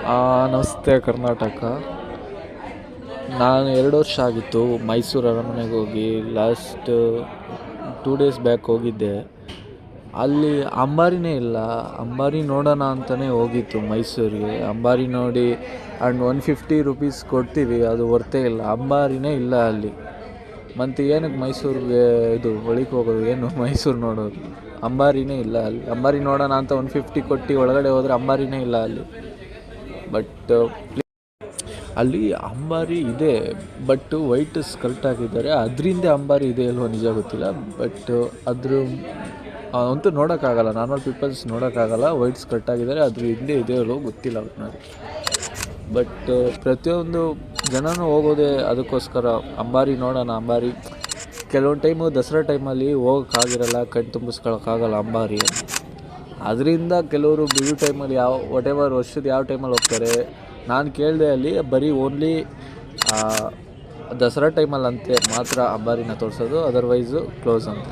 ನಮಸ್ತೆ ಕರ್ನಾಟಕ. ನಾನು 2 ವರ್ಷ ಆಗಿತ್ತು ಮೈಸೂರು ಅರಮನೆಗೆ ಹೋಗಿ. ಲಾಸ್ಟ್ 2 ಡೇಸ್ ಬ್ಯಾಕ್ ಹೋಗಿದ್ದೆ. ಅಲ್ಲಿ ಅಂಬಾರಿನೇ ಇಲ್ಲ. ಅಂಬಾರಿ ನೋಡೋಣ ಅಂತಲೇ ಹೋಗಿತ್ತು ಮೈಸೂರಿಗೆ. ಅಂಬಾರಿ ನೋಡಿ ಆ್ಯಂಡ್ 150 ರುಪೀಸ್ ಕೊಡ್ತೀವಿ, ಅದು ವರ್ತೇ ಇಲ್ಲ. ಅಂಬಾರಿನೇ ಇಲ್ಲ ಅಲ್ಲಿ. ಮತ್ತು ಏನಕ್ಕೆ ಮೈಸೂರಿಗೆ ಇದು ಒಳಗೆ ಹೋಗೋದು, ಏನು ಮೈಸೂರು ನೋಡೋದು? ಅಂಬಾರಿನೇ ಇಲ್ಲ ಅಲ್ಲಿ. ಅಂಬಾರಿ ನೋಡೋಣ ಅಂತ 150 ಕೊಟ್ಟು ಒಳಗಡೆ ಹೋದರೆ ಅಂಬಾರಿನೇ ಇಲ್ಲ ಅಲ್ಲಿ. ಬಟ್ ಅಲ್ಲಿ ಅಂಬಾರಿ ಇದೆ, ಬಟ್ ವೈಟ್ ಸ್ಕರ್ಟ್ ಹಾಕಿದ್ದಾರೆ. ಅದರಿಂದ ಅಂಬಾರಿ ಇದೆ ಅಲ್ವೋ ನಿಜ ಗೊತ್ತಿಲ್ಲ. ಬಟ್ ಅದ್ರ ಅಂತೂ ನೋಡೋಕ್ಕಾಗಲ್ಲ, ನಾರ್ಮಲ್ ಪೀಪಲ್ಸ್ ನೋಡೋಕ್ಕಾಗಲ್ಲ. ವೈಟ್ ಸ್ಕರ್ಟ್ ಆಗಿದ್ದಾರೆ, ಅದ್ರ ಹಿಂದೆ ಇದೆ ಅಲ್ವೋ ಗೊತ್ತಿಲ್ಲ ನನಗೆ. ಬಟ್ ಪ್ರತಿಯೊಂದು ಜನನೂ ಹೋಗೋದೇ ಅದಕ್ಕೋಸ್ಕರ, ಅಂಬಾರಿ ನೋಡೋಣ. ಅಂಬಾರಿ ಕೆಲವೊಂದು ಟೈಮು ದಸರಾ ಟೈಮಲ್ಲಿ ಹೋಗೋಕ್ಕಾಗಿರಲ್ಲ, ಕಣ್ಣು ತುಂಬಿಸ್ಕೊಳಕ್ಕಾಗಲ್ಲ ಅಂಬಾರಿ. ಅದರಿಂದ ಕೆಲವರು ಬಿಡು ಟೈಮಲ್ಲಿ ವಾಟೆವರ್ ವರ್ಷದ ಯಾವ ಟೈಮಲ್ಲಿ ಹೋಗ್ತಾರೆ. ನಾನು ಕೇಳಿದೆ, ಅಲ್ಲಿ ಬರೀ ಓನ್ಲಿ ದಸರಾ ಟೈಮಲ್ಲಿ ಅಂತೆ ಮಾತ್ರ ಅಂಬಾರಿನ ತೋರಿಸೋದು, ಅದರ್ವೈಸು ಕ್ಲೋಸ್ ಅಂತ.